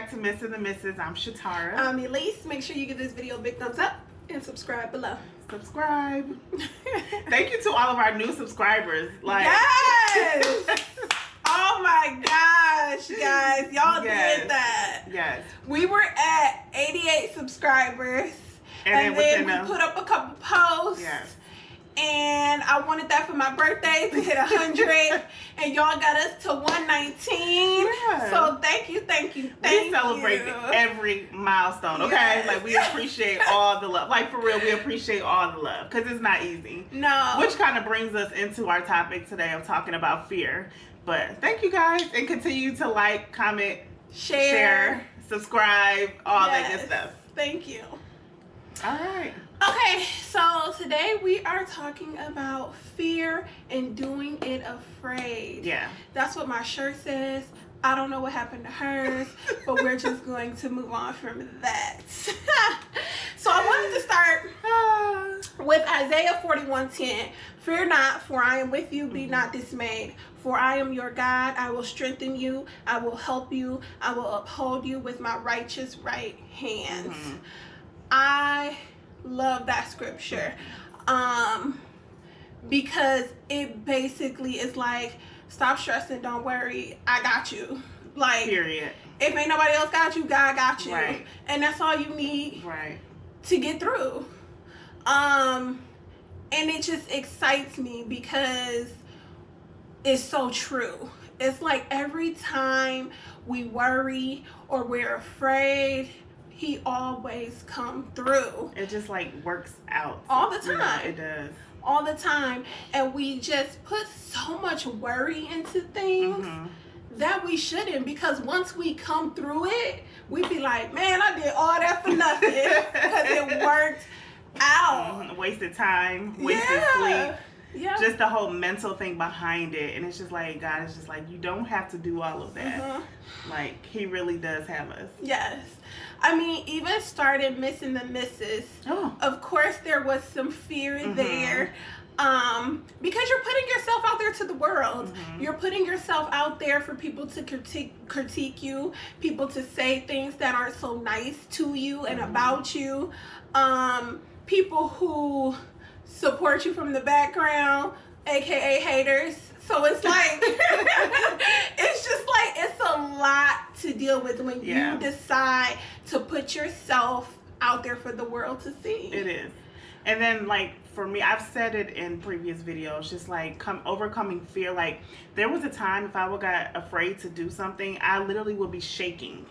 back to Miss and the Misses. I'm Shatara. I'm Elise. Make sure you give this video a big thumbs up and subscribe below. Subscribe. Thank you to all of our new subscribers. Like, yes! Oh my gosh, guys. Y'all did that. Yes. We were at 88 subscribers. And then we put up a couple posts. Yes. And I wanted that for my birthday to hit 100. And y'all got us to 119. Yeah. So thank you. We celebrate every milestone, okay? Yes. Like, we appreciate all the love. Like, for real, we appreciate all the love. Because it's not easy. No. Which kind of brings us into our topic today of talking about fear. But thank you guys. And continue to like, comment, share subscribe, all that good stuff. Thank you. All right. Okay, so today we are talking about fear and doing it afraid. Yeah. That's what my shirt says. I don't know what happened to hers, but we're just going to move on from that. So I wanted to start with Isaiah 41:10. Fear not, for I am with you. Be not dismayed. For I am your God. I will strengthen you. I will help you. I will uphold you with my righteous right hands. I love that scripture because it basically is like, stop stressing, don't worry, I got you. Like, period. If ain't nobody else got you, God got you. Right. And that's all you need to get through. And it just excites me because it's so true. It's like every time we worry or we're afraid, he always come through. It just like works out all the time. It does all the time. And we just put so much worry into things that we shouldn't, because once we come through it, we be like, man, I did all that for nothing because it worked out. Wasted time, wasted sleep. Yeah. Just the whole mental thing behind it. And it's just like, God is just like, you don't have to do all of that. Like, he really does have us. Yes. I mean, even started Missing the Misses. Of course, there was some fear there. Because you're putting yourself out there to the world. You're putting yourself out there for people to critique you, people to say things that aren't so nice to you and about you. People who support you from the background, aka haters. So it's like it's just like, it's a lot to deal with when you decide to put yourself out there for the world to see. It is. And then, like, for me, I've said it in previous videos, just like overcoming fear. Like, there was a time if I got afraid to do something, I literally would be shaking.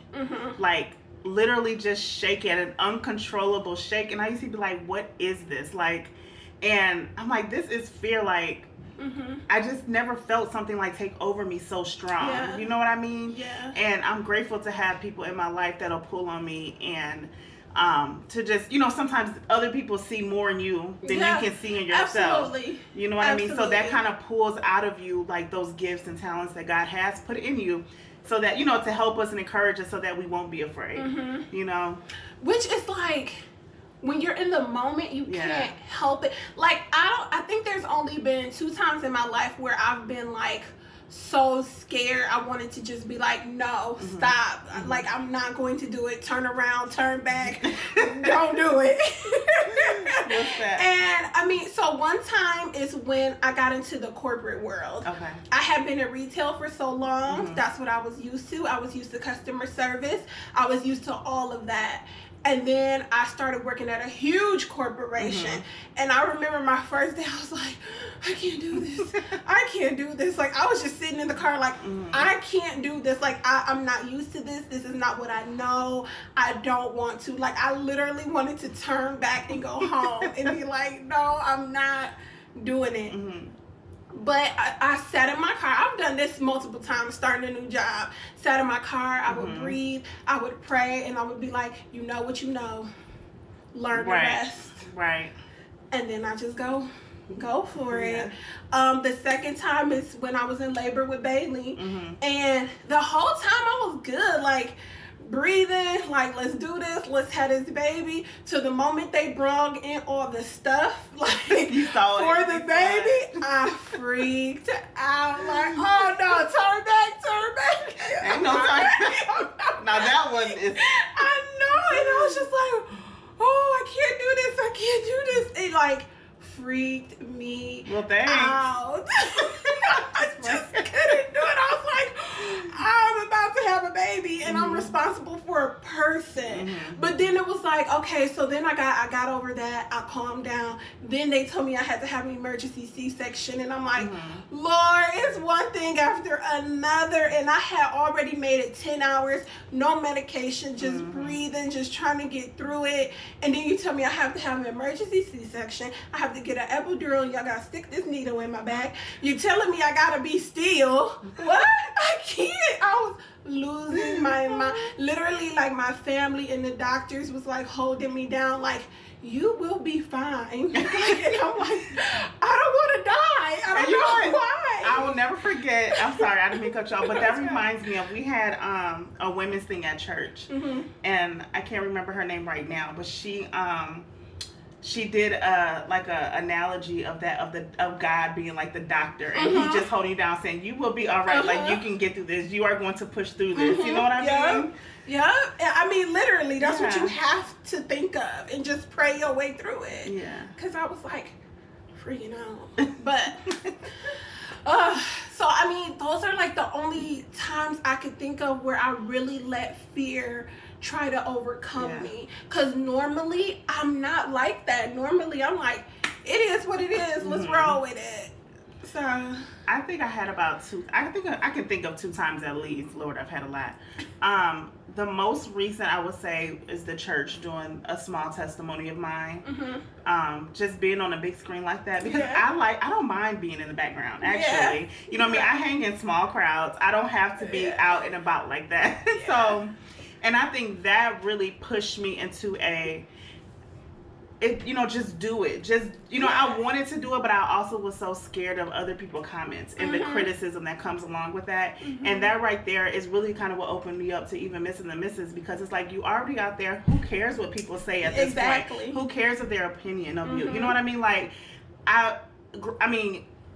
Like, literally just shaking, an uncontrollable shake. And I used to be like, what is this? Like, and I'm like, this is fear. Like, I just never felt something like take over me so strong. You know what I mean? Yeah. And I'm grateful to have people in my life that'll pull on me and to just, you know, sometimes other people see more in you than you can see in yourself. Absolutely. You know what I mean? So that kind of pulls out of you like those gifts and talents that God has put in you, so that, you know, to help us and encourage us so that we won't be afraid. You know? Which is like, when you're in the moment, you can't help it. Like, I think there's only been 2 times in my life where I've been like so scared I wanted to just be like, no, stop. Like, I'm not going to do it. Turn around, turn back. Don't do it. What's that? And I mean, so one time is when I got into the corporate world. Okay. I had been in retail for so long. That's what I was used to. I was used to customer service. I was used to all of that. And then I started working at a huge corporation. And I remember my first day, I was like, I can't do this. I can't do this. Like, I was just sitting in the car like, I can't do this. Like, I'm not used to this. This is not what I know. I don't want to. Like, I literally wanted to turn back and go home and be like, no, I'm not doing it. But I sat in my car. I've done this multiple times, starting a new job. Sat in my car, I would breathe, I would pray, and I would be like, you know what you know. Learn the rest. Right. And then I just go for it. The second time is when I was in labor with Bailey. And the whole time I was good. Like, breathing, like, let's do this, let's have this baby. To the moment they brought in all the stuff, like, for the baby, I freaked out. Like, oh no, turn back. Ain't no turn. Now that one is. I know, and I was just like, oh, I can't do this. It like freaked me out. I just couldn't do it. I was like, I'm about to have a baby and I'm responsible for a person. But then it was like, okay, so then I got over that. I calmed down. Then they told me I had to have an emergency C-section, and I'm like, Lord, it's one thing after another, and I had already made it 10 hours, no medication, just breathing, just trying to get through it. And then you tell me I have to have an emergency C-section. I have to get an epidural. Y'all gotta stick this needle in my back. You telling me I gotta be still? What? I can't. I was losing my mind. Literally, like, my family and the doctors was like holding me down, like, you will be fine. Like, and I'm like, I don't want to die. I don't know why. I will never forget. I'm sorry, I didn't mean to cut you off, but that reminds me of, we had a women's thing at church, and I can't remember her name right now, but she did like a analogy of God being like the doctor, and he just holding you down, saying you will be all right. Like, you can get through this. You are going to push through this. You know what I mean? Yeah. I mean, literally, that's what you have to think of, and just pray your way through it. Yeah. Because I was like freaking out, but so I mean, those are like the only times I could think of where I really let fear try to overcome me. Because normally I'm not like that. Normally I'm like, it is what it is. Let's roll with it. So I think I had about two. I can think of 2 times at least. Lord, I've had a lot. The most recent, I would say, is the church doing a small testimony of mine. Just being on a big screen like that, because I don't mind being in the background, actually. You know what I mean? I hang in small crowds. I don't have to be out and about like that. So, and I think that really pushed me into just do it. Just, I wanted to do it, but I also was so scared of other people's comments and the criticism that comes along with that. And that right there is really kind of what opened me up to even missing the misses, because it's like, you already out there. Who cares what people say at this point? Who cares of their opinion of you? You know what I mean? Like, I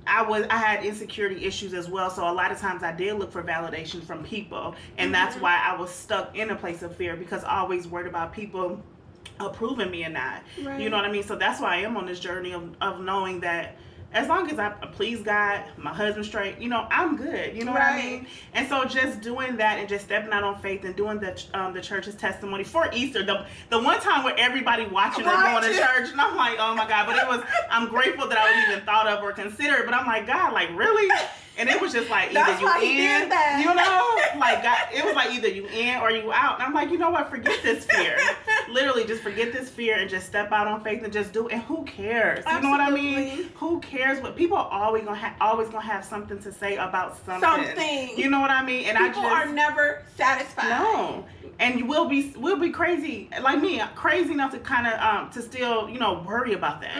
had insecurity issues as well, so a lot of times I did look for validation from people, and that's why I was stuck in a place of fear, because I always worried about people approving me or not. You know what I mean? So that's why I am on this journey of knowing that as long as I please God, my husband's straight, I'm good. You know what I mean? And so just doing that and just stepping out on faith and doing the church's testimony for Easter, the one time where everybody watching her going to church, and I'm like, oh my God, but I'm grateful that I was even thought of or considered, but I'm like, God, like, really? And it was just like, either you in, like, God, it was like either you in or you out. And I'm like, you know what? Forget this fear. Literally, just forget this fear and just step out on faith and just do it. And who cares? You know what I mean? Who cares? What people are always gonna have something to say about something. You know what I mean? And people are never satisfied. No. And we'll be crazy, like me, crazy enough to kind of to still worry about that.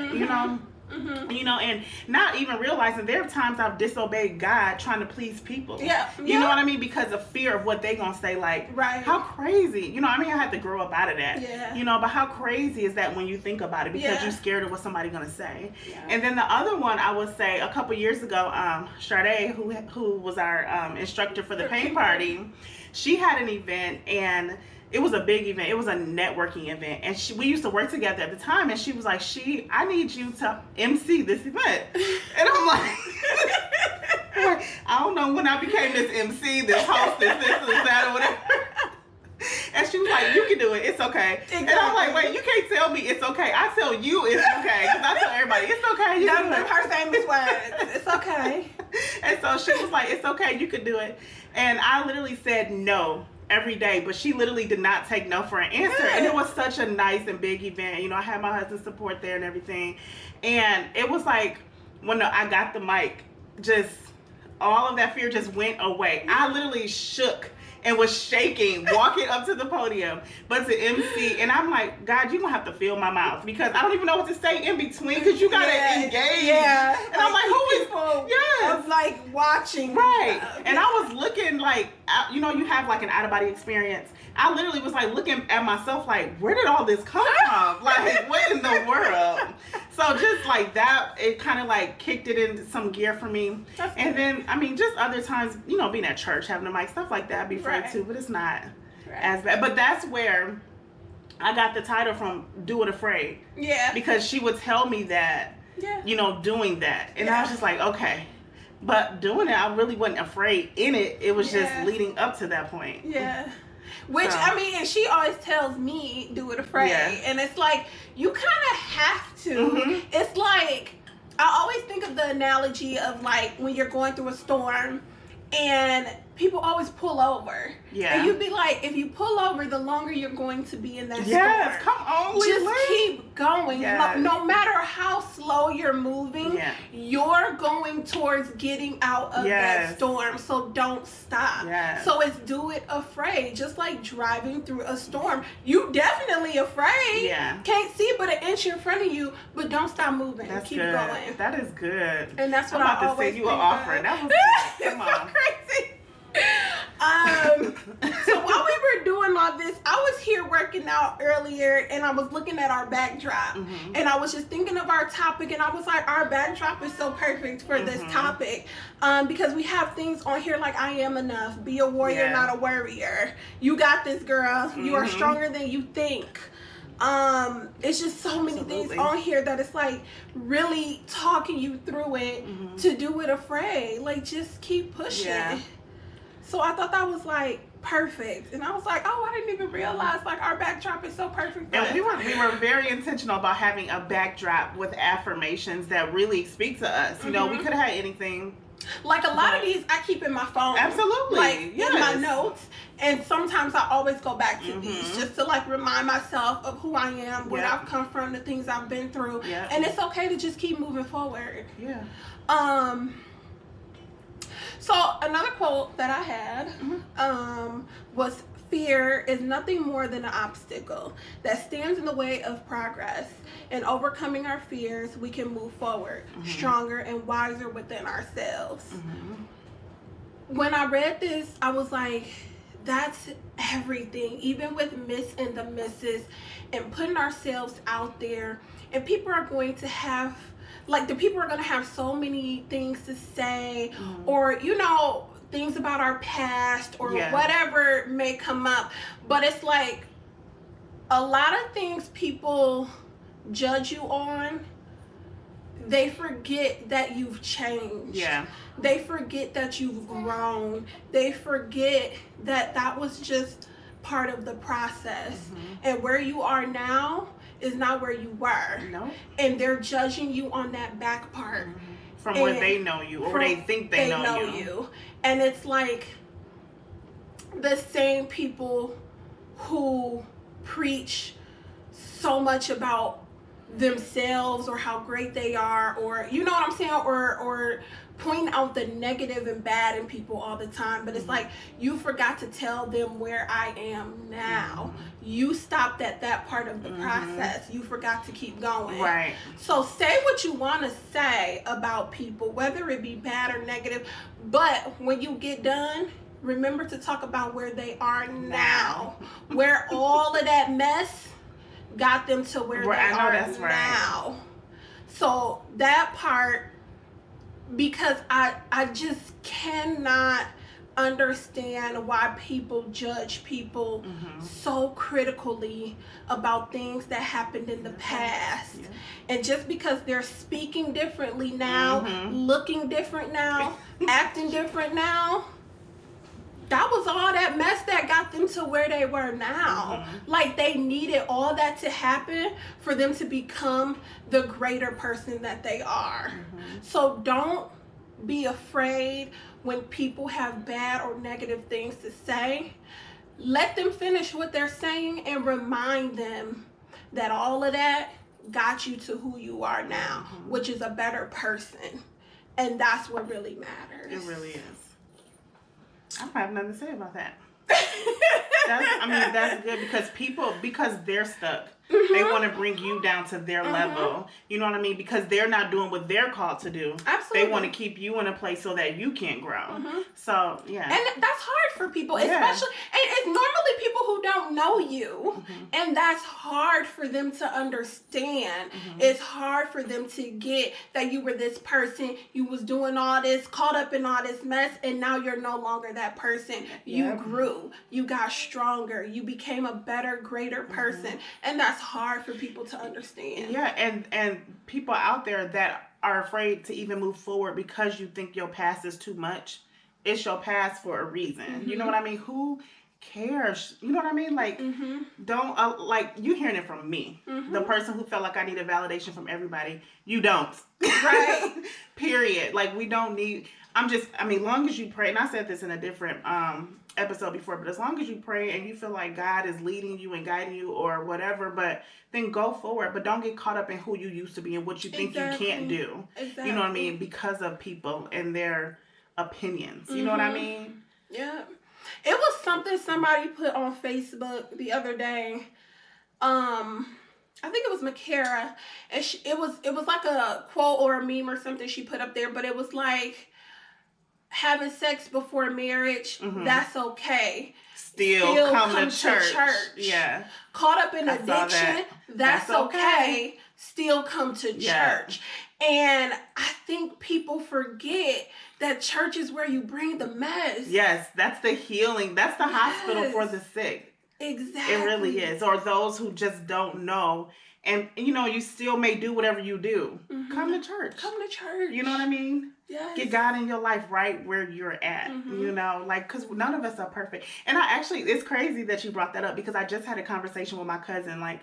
And not even realizing there are times I've disobeyed God trying to please people. You know what I mean? Because of fear of what they gonna say. Like, how crazy. I have to grow up out of that. But how crazy is that when you think about it, because you're scared of what somebody's gonna say. And then the other one, I would say, a couple years ago, Sade, who was our instructor for the paint party, she had an event, and it was a big event. It was a networking event. And we used to work together at the time. And she was like, I need you to MC this event. And I'm like, I don't know when I became this MC, this hostess, this, that, or whatever. And she was like, you can do it. It's okay. And I'm like, wait, you can't tell me it's okay. I tell you it's okay. Because I tell everybody, it's okay. You can do it. Her famous words. It's okay. And so she was like, it's okay. You can do it. And I literally said no every day, but she literally did not take no for an answer. And it was such a nice and big event. I had my husband's support there and everything. And it was like, when I got the mic, just all of that fear just went away. I literally shook and was shaking, walking up to the podium, but to MC. And I'm like, God, you're going to have to fill my mouth because I don't even know what to say in between because you got to engage. Yeah. And I'm like, who is yes. Of like watching. Right. And I was looking like, you know, you have like an out-of-body experience. I literally was like looking at myself like, where did all this come from? Like, what in the world? So just like that, it kind of like kicked it into some gear for me. And then, I mean, just other times, you know, being at church, having a mic, stuff like that, I'd be afraid too, but it's not as bad. But that's where I got the title from, Do It Afraid. Yeah. Because she would tell me that, you know, doing that. And I was just like, okay. But doing it, I really wasn't afraid in it. It was just leading up to that point. Yeah. Which, I mean, and she always tells me, do it afraid. Yeah. And it's like, you kind of have to. Mm-hmm. It's like, I always think of the analogy of like when you're going through a storm and people always pull over. Yeah. And you'd be like, if you pull over, the longer you're going to be in that storm. Yes, come on. Just keep going. Yes. No matter how slow you're moving, you're going towards getting out of that storm. So don't stop. Yes. So it's do it afraid. Just like driving through a storm. You definitely afraid. Yeah. Can't see but an inch in front of you, but don't stop moving. That's keep good. going. That is good. And that's what I always think. You were offering. That was good. Come on. So crazy. So while we were doing all this, I was here working out earlier and I was looking at our backdrop and I was just thinking of our topic and I was like, our backdrop is so perfect for this topic because we have things on here like I am enough, be a warrior, not a worrier. You got this, girl. You are stronger than you think. It's just so many things on here that it's like really talking you through it to do it afraid. Like just keep pushing. Yeah. So I thought that was like perfect, and I was like, oh, I didn't even realize like our backdrop is so perfect. And we were very intentional about having a backdrop with affirmations that really speak to us. You know, we could have had anything. Like a lot of these I keep in my phone. Absolutely. Like in my notes. And sometimes I always go back to these just to like remind myself of who I am, where I've come from, the things I've been through. And it's okay to just keep moving forward. Yeah. So another quote that I had was, fear is nothing more than an obstacle that stands in the way of progress. In overcoming our fears, we can move forward, stronger and wiser within ourselves. When I read this, I was like, that's everything. Even with Miss and the Misses and putting ourselves out there, and people are going to have like the people are going to have so many things to say or, you know, things about our past or whatever may come up. But it's like a lot of things people judge you on, they forget that you've changed. Yeah. They forget that you've grown. They forget that that was just part of the process. And where you are now is not where you were. No. And they're judging you on that back part. From where they know you or they think they know you. And it's like the same people who preach so much about themselves or how great they are, or you know what I'm saying, or point out the negative and bad in people all the time, but it's like you forgot to tell them where I am now. You stopped at that part of the process. You forgot to keep going. Right. So say what you want to say about people, whether it be bad or negative, but when you get done, remember to talk about where they are now, where all of that mess got them to where they are now. Right. So that part, because I just cannot understand why people judge people so critically about things that happened in the past. And just because they're speaking differently now, looking different now, acting different now, that was all that mess that got them to where they were now. Like they needed all that to happen for them to become the greater person that they are. So don't be afraid when people have bad or negative things to say. Let them finish what they're saying and remind them that all of that got you to who you are now, which is a better person. And that's what really matters. It really is. I don't have nothing to say about that. That's good because they're stuck. They want to bring you down to their level. You know what I mean? Because they're not doing what they're called to do. Absolutely. They want to keep you in a place so that you can't grow. So, yeah. And that's hard for people, especially, and it's normally people who don't know you. And that's hard for them to understand. It's hard for them to get that you were this person, you was doing all this, caught up in all this mess, and now you're no longer that person. You grew. You got stronger. You became a better, greater person. And that's hard for people to understand. Yeah, and people out there that are afraid to even move forward because you think your past is too much. It's your past for a reason. You know what I mean? Who cares? You know what I mean? Like, don't, like, you hearing it from me. The person who felt like I needed validation from everybody. You don't. Right. Period. Like, we don't need, long as you pray, and I said this in a different episode before, but as long as you pray and you feel like God is leading you and guiding you or whatever, but then go forward, but don't get caught up in who you used to be and what you think you can't do. You know what I mean? Because of people and their opinions. You know what I mean? Yeah. It was something somebody put on Facebook the other day. I think it was Makara, and it was like a quote or a meme or something she put up there, but it was like, having sex before marriage, that's okay. Still come to church. Yeah. Caught up in addiction, that's okay. Still come to church. And I think people forget that church is where you bring the mess. Yes, that's the healing. That's the hospital for the sick. Exactly. It really is. Or those who just don't know. And, you know, you still may do whatever you do. Come to church. Come to church. You know what I mean? Yes. Get God in your life right where you're at. You know, like, because none of us are perfect. And it's crazy that you brought that up because I just had a conversation with my cousin. Like,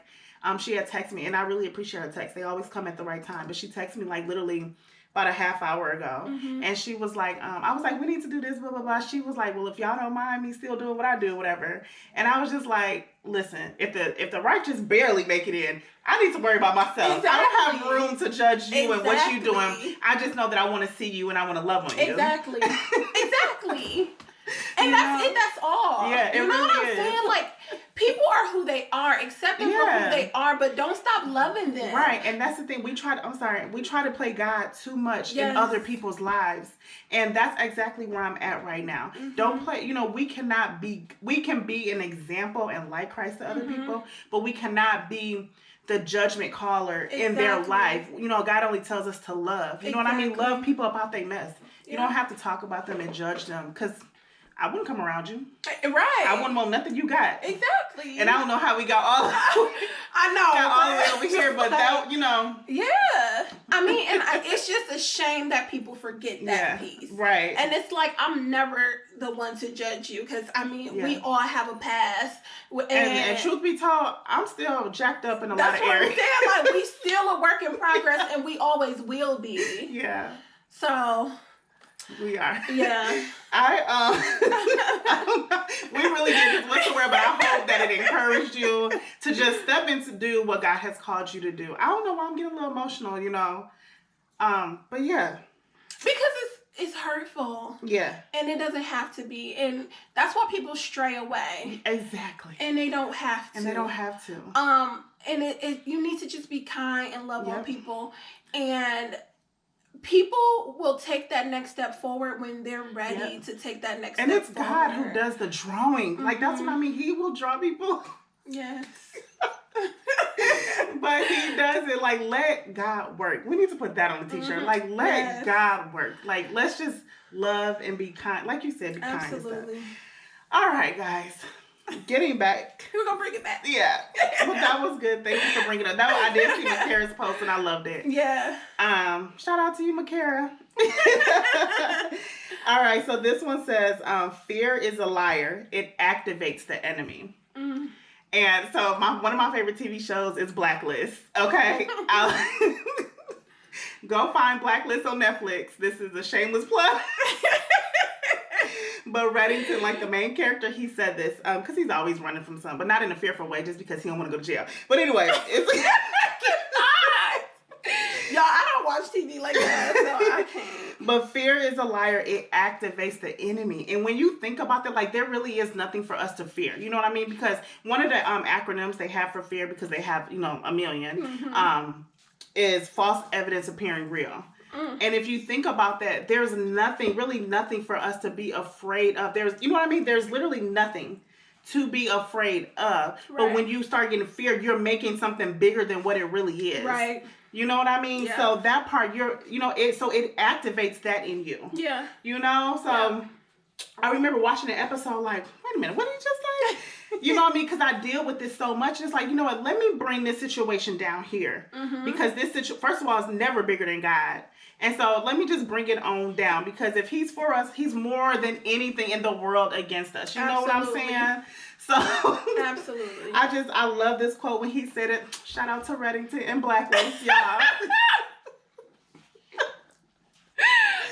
she had texted me, and I really appreciate her text. They always come at the right time. But she texted me, like, literally about a half hour ago. And she was like, I was like, we need to do this, blah, blah, blah. She was like, well, if y'all don't mind me still doing what I do, whatever. And I was just like, listen, if the righteous barely make it in, I need to worry about myself. Exactly. I don't have room to judge you and what you're doing. I just know that I want to see you and I want to love on you. Exactly. Exactly. And that's it. That's all. Yeah, it you know really what I'm is. saying? Like, people are who they are. Accept them for who they are, but don't stop loving them. Right, and that's the thing. We try to play God too much in other people's lives, and that's exactly where I'm at right now. Don't play. You know, we can be an example and like Christ to other people, but we cannot be the judgment caller in their life. You know, God only tells us to love. You know what I mean? Love people about their mess. You don't have to talk about them and judge them, because I wouldn't come around you. Right. I wouldn't want nothing you got. Exactly. And I don't know how we got all the way over here, but that, you know. Yeah. I mean, and it's just a shame that people forget that piece. Right. And it's like, I'm never the one to judge you, because, I mean, we all have a past. And truth be told, I'm still jacked up in a lot of areas. That's what I'm saying. Like, we still a work in progress, and we always will be. Yeah. So... We are. Yeah. I don't know. We really did this whatsoever, but I hope that it encouraged you to just step in to do what God has called you to do. I don't know why I'm getting a little emotional, you know. But yeah. Because it's hurtful. Yeah. And it doesn't have to be. And that's why people stray away. Exactly. And they don't have to. And you need to just be kind and love on people. And people will take that next step forward when they're ready to take that next step forward. And it's God who does the drawing. Like, that's what I mean. He will draw people. Yes. But he does it. Like, let God work. We need to put that on the t-shirt. Like, let God work. Like, let's just love and be kind. Like you said, be kind. Absolutely. All right, guys. Getting back. We're going to bring it back. Yeah. Well, that was good. Thank you for bringing it up. I did see Makara's post and I loved it. Yeah. Shout out to you, Makara. All right. So this one says, fear is a liar. It activates the enemy. And so one of my favorite TV shows is Blacklist. Okay. Go find Blacklist on Netflix. This is a shameless plug. But Reddington, like the main character, he said this, because he's always running from something, but not in a fearful way, just because he don't want to go to jail. But anyway, it's... Y'all, I don't watch TV like that, so I can't. But fear is a liar. It activates the enemy. And when you think about that, like, there really is nothing for us to fear. You know what I mean? Because one of the acronyms they have for fear, because they have, you know, a million, is false evidence appearing real. And if you think about that, there's nothing, really nothing for us to be afraid of. There's, you know what I mean? There's literally nothing to be afraid of. Right. But when you start getting fear, you're making something bigger than what it really is. Right. You know what I mean? Yeah. So that part, it activates that in you. Yeah. You know? So I remember watching an episode like, wait a minute, what did you just say? You know what I mean? Because I deal with this so much. It's like, you know what? Let me bring this situation down here. Because first of all, it's never bigger than God. And so let me just bring it on down, because if he's for us, he's more than anything in the world against us. You know what I'm saying? So absolutely. I love this quote when he said it. Shout out to Reddington and Blacklist, y'all.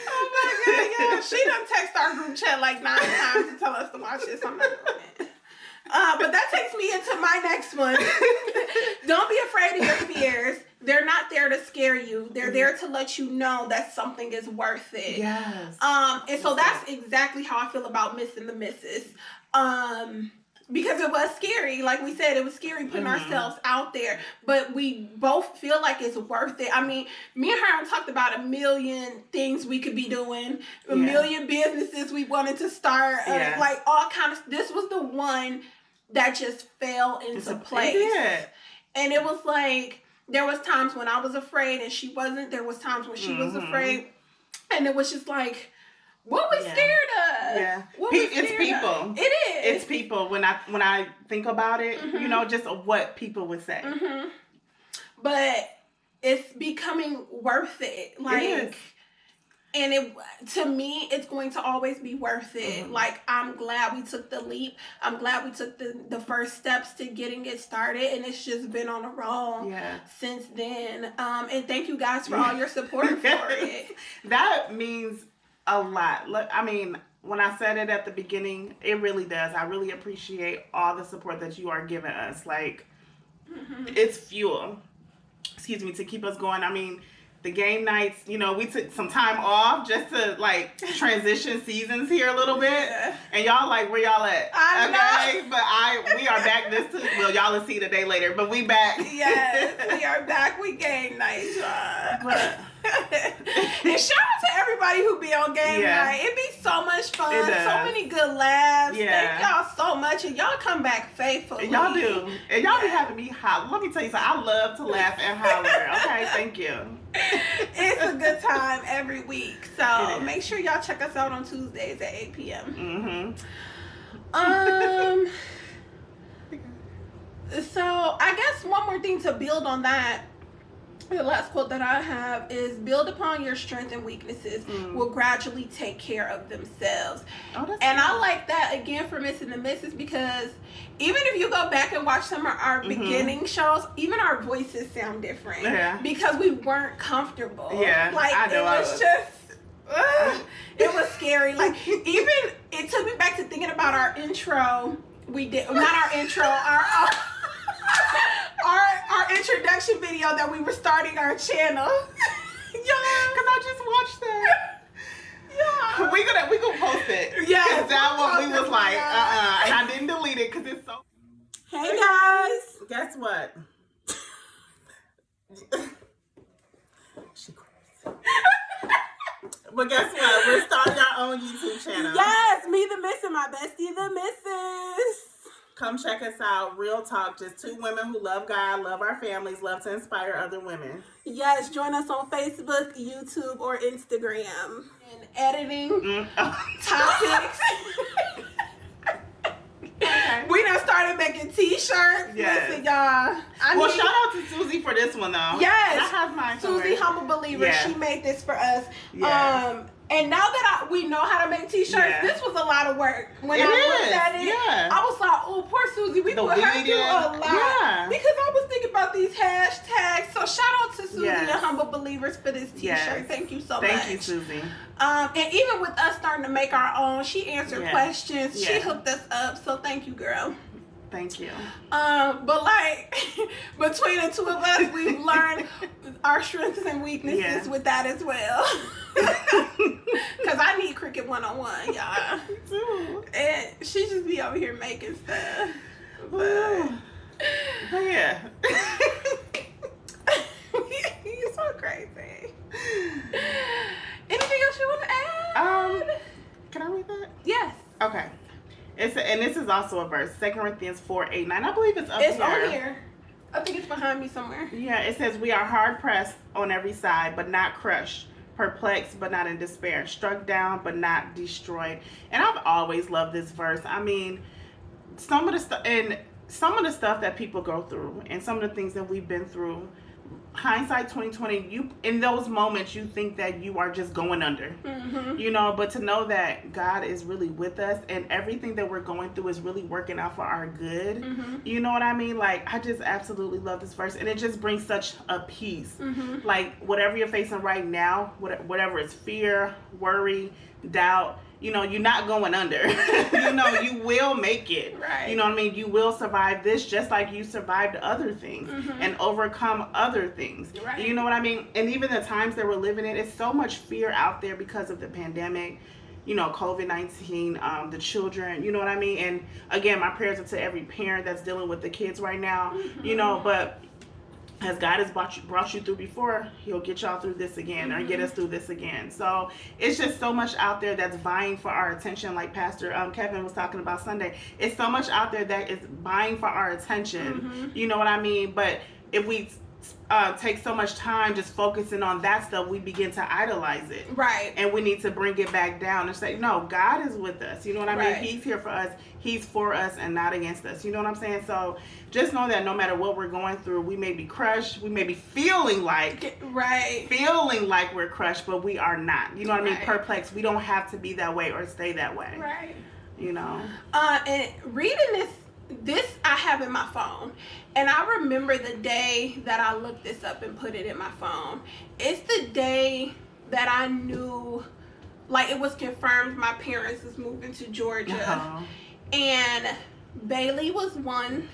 Oh my God, yeah. She done text our group chat like 9 times to tell us to watch this. I'm not doing it. But that takes me into my next one. Don't be afraid of your fears. They're not there to scare you. They're there to let you know that something is worth it. Yes. And so that's exactly how I feel about Missing the Misses. Because it was scary. Like we said, it was scary putting ourselves out there. But we both feel like it's worth it. I mean, me and her talked about a million things we could be doing. A million businesses we wanted to start. Like all kinds of... This was the one that just fell into place. And it was like... There was times when I was afraid and she wasn't. There was times when she was afraid. And it was just like... What we scared of? Yeah, it's people. It is. It's people. When I think about it, you know, just what people would say. But it's becoming worth it. Like, it is. And to me, it's going to always be worth it. Like, I'm glad we took the leap. I'm glad we took the first steps to getting it started, and it's just been on a roll since then. And thank you guys for all your support for it. That means a lot. Look, I mean, when I said it at the beginning, it really does. I really appreciate all the support that you are giving us. Like, it's fuel, to keep us going. I mean, the game nights, you know, we took some time off just to, like, transition seasons here a little bit. And y'all like, where y'all at? I know. But we are back well, y'all will see it a day later, but we back. Yes, we are back. We game nights, y'all. And shout out to everybody who be on game night. It be so much fun. So many good laughs. Thank y'all so much. And y'all come back faithfully. Y'all do. And y'all be having me holler. Let me tell you something. I love to laugh and holler. Okay, thank you. It's a good time every week. So make sure y'all check us out on Tuesdays at 8 p.m. So I guess one more thing to build on that. The last quote that I have is, build upon your strengths and weaknesses will gradually take care of themselves. And I like that again for Missing the Misses, because even if you go back and watch some of our beginning shows, even our voices sound different because we weren't comfortable. Like, it was just, it was scary. Like, even, it took me back to thinking about our intro. We did, not our intro, our introduction video that we were starting our channel. Because I just watched that. We gonna post it. Because that one we was like, and I didn't delete it because it's so. Hey guys. Guess what? She crazy. But guess what? We're starting our own YouTube channel. Yes, me the Miss and my bestie the Misses. Come check us out. Real talk. Just two women who love God, love our families, love to inspire other women. Yes, join us on Facebook, YouTube, or Instagram. And editing topics. We done started making t-shirts. Listen, y'all. Shout out to Susie for this one, though. Yes. I have mine somewhere. Susie, Humble Believer. She made this for us. And now that we know how to make t-shirts, this was a lot of work. When I looked at it, I was like, oh, poor Susie. We put her through a lot. Because I was thinking about these hashtags. So shout out to Susie and Humble Believers for this t-shirt. Thank you so much. Thank you, Susie. And even with us starting to make our own, she answered questions. She hooked us up. So thank you, girl. Thank you. But like between the two of us, we've learned our strengths and weaknesses with that as well. Cause I need cricket 101, y'all. Me too. And she just be over here making stuff. But yeah. You're so crazy. Anything else you want to add? Can I read that? Yes. Okay. And this is also a verse, 2 Corinthians 4:8-9. I believe it's up It's here. on here. I think it's behind me somewhere. Yeah, it says, we are hard pressed on every side, but not crushed. Perplexed, but not in despair. Struck down, but not destroyed. And I've always loved this verse. I mean, some of the stuff that people go through and some of the things that we've been through, hindsight 2020, you in those moments you think that you are just going under, you know, but to know that God is really with us and everything that we're going through is really working out for our good, you know what I mean? Like, I just absolutely love this verse, and it just brings such a peace. Like, whatever you're facing right now, whatever is fear, worry, doubt, you know, you're not going under. You know, you will make it. Right. You know what I mean? You will survive this just like you survived other things and overcome other things. Right. You know what I mean? And even the times that we're living in, it's so much fear out there because of the pandemic, you know, COVID-19, the children, you know what I mean? And again, my prayers are to every parent that's dealing with the kids right now, you know, but as God has brought you through before, he'll get y'all through this again, or get us through this again. So it's just so much out there that's vying for our attention, like Pastor Kevin was talking about Sunday. It's so much out there that is vying for our attention. You know what I mean? But if we take so much time just focusing on that stuff, we begin to idolize it. Right. And we need to bring it back down and say, no, God is with us. You know what I mean? Right. He's here for us. He's for us and not against us. You know what I'm saying? So just know that no matter what we're going through, we may be crushed. We may be feeling like we're crushed, but we are not. You know what I mean? Perplexed. We don't have to be that way or stay that way. Right. You know? And reading this I have in my phone, and I remember the day that I looked this up and put it in my phone. It's the day that I knew, like, it was confirmed my parents was moving to Georgia. And Bailey was one,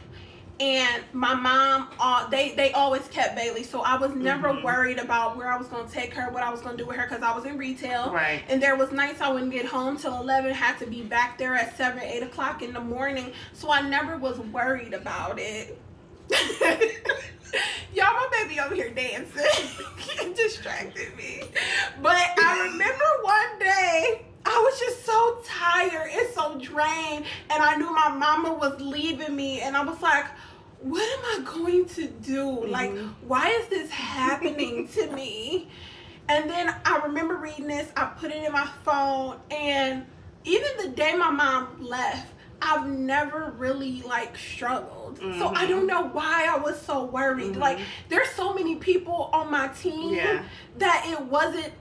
and my mom, they always kept Bailey, so I was never worried about where I was going to take her, what I was going to do with her, because I was in retail. Right. And there was nights I wouldn't get home till 11, had to be back there at 7, 8 o'clock in the morning, so I never was worried about it. Y'all, my baby over here dancing. It distracted me. But I remember one day, I was just so tired and so drained, and I knew my mama was leaving me, and I was like, what am I going to do? Like, why is this happening to me? And then I remember reading this, I put it in my phone, and even the day my mom left, I've never really, like, struggled. So I don't know why I was so worried. Like, there's so many people on my team that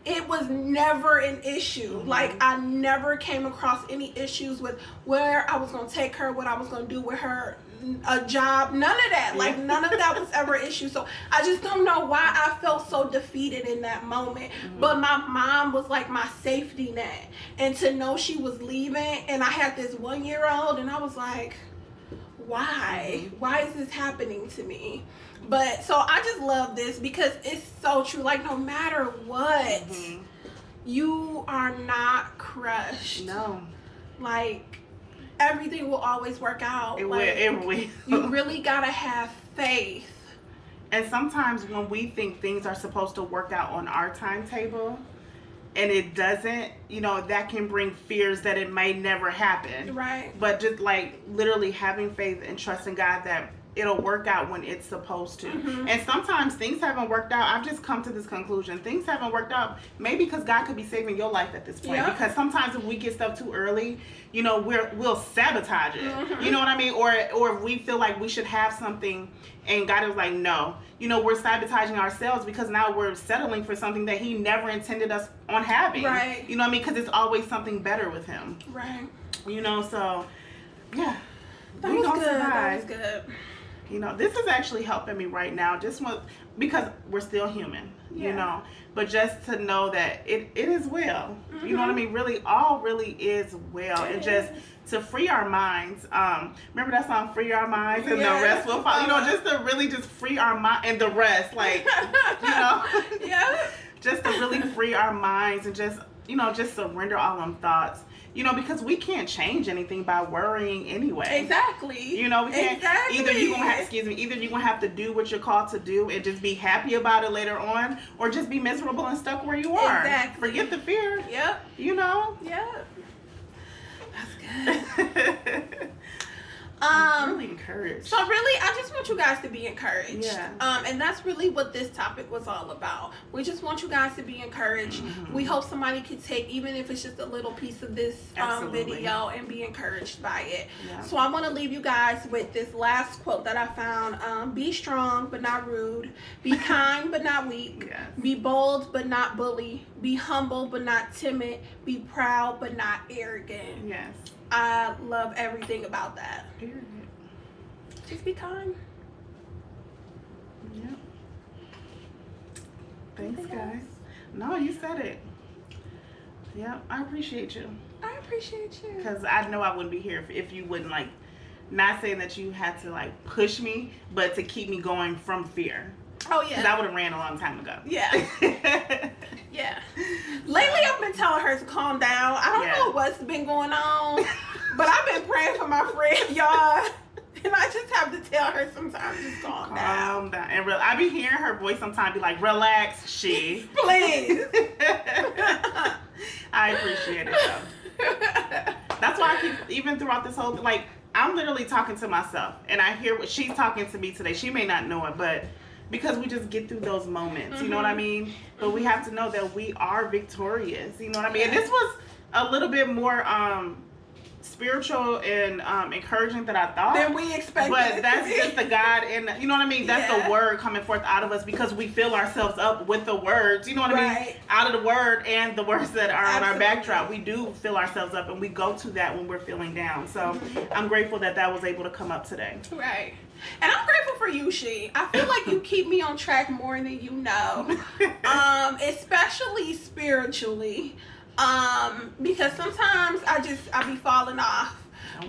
it was never an issue. Like, I never came across any issues with where I was going to take her, what I was going to do with her, a job, none of that. Like, none of that was ever an issue. So I just don't know why I felt so defeated in that moment. But my mom was like my safety net, and to know she was leaving, and I had this 1-year-old, and I was like, why is this happening to me? But so I just love this because it's so true. Like, no matter what, you are not crushed. No. Like, everything will always work out. It will. You really gotta have faith. And sometimes when we think things are supposed to work out on our timetable and it doesn't, you know, that can bring fears that it may never happen. Right. But just like literally having faith and trusting God that it'll work out when it's supposed to. And sometimes things haven't worked out. I've just come to this conclusion. Things haven't worked out maybe because God could be saving your life at this point. Because sometimes if we get stuff too early, you know, we'll sabotage it. You know what I mean? Or if we feel like we should have something and God is like, no. You know, we're sabotaging ourselves because now we're settling for something that he never intended us on having. Right. You know what I mean? Because it's always something better with him. Right. You know, so, yeah. That was good. That was good. You know, this is actually helping me right now, because we're still human, you know, but just to know that it is well, you know what I mean? Really, all really is well. And just to free our minds. Remember that song, Free Our Minds, and the rest will follow, you know, just to really just free our mind and the rest, like, you know, just to really free our minds and just, you know, just surrender all them thoughts. You know, because we can't change anything by worrying anyway. Exactly. You know, we can't. Either you're gonna have to do what you're called to do and just be happy about it later on, or just be miserable and stuck where you are. Exactly. Forget the fear. Yep. You know. Yep. That's good. I'm really encouraged. So really, I just want you guys to be encouraged. Yeah. And that's really what this topic was all about. We just want you guys to be encouraged. We hope somebody can take, even if it's just a little piece of this video, and be encouraged by it. Yeah. So I want to leave you guys with this last quote that I found. Be strong, but not rude. Be kind, but not weak. Yes. Be bold, but not bully. Be humble, but not timid. Be proud, but not arrogant. Yes. I love everything about that. Period. Just be kind. Yep. Thanks, guys. No, you said it. Yep, I appreciate you. I appreciate you. Because I know I wouldn't be here if you wouldn't, like, not saying that you had to, like, push me, but to keep me going from fear. Oh, yeah. Because I would have ran a long time ago. Yeah. Yeah. Lately, I've been telling her to calm down. I don't know what's been going on, but I've been praying for my friend, y'all. And I just have to tell her sometimes, just calm down. And I be hearing her voice sometimes be like, relax, she. Please. I appreciate it, though. That's why I keep, even throughout this whole, like, I'm literally talking to myself. And I hear what she's talking to me today. She may not know it, but because we just get through those moments, you know what I mean? But we have to know that we are victorious, you know what I mean? And this was a little bit more spiritual and encouraging than I thought. Than we expected. But that's just the God, and you know what I mean? That's the word coming forth out of us, because we fill ourselves up with the words, you know what I mean? Out of the word and the words that are on our backdrop. We do fill ourselves up, and we go to that when we're feeling down. So I'm grateful that that was able to come up today. Right. And I'm grateful for you, She. I feel like you keep me on track more than you know. Especially spiritually. Because sometimes I be falling off.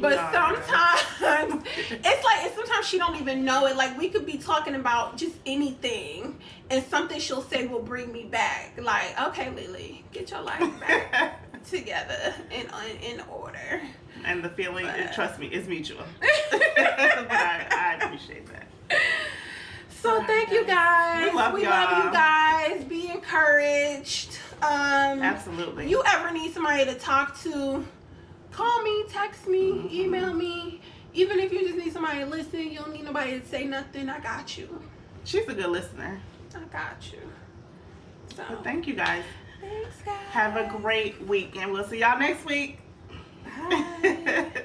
But sometimes it's like, sometimes she don't even know it. Like, we could be talking about just anything, and something she'll say will bring me back. Like, okay, Lily, get your life back together in order. And the feeling, trust me, is mutual. But I appreciate that. So thank you guys. We love you guys. Be encouraged. Absolutely. You ever need somebody to talk to, call me, text me, email me. Even if you just need somebody to listen, you don't need nobody to say nothing, I got you. She's a good listener. I got you. So well, thank you guys. Thanks, guys. Have a great week, and we'll see y'all next week. Bye.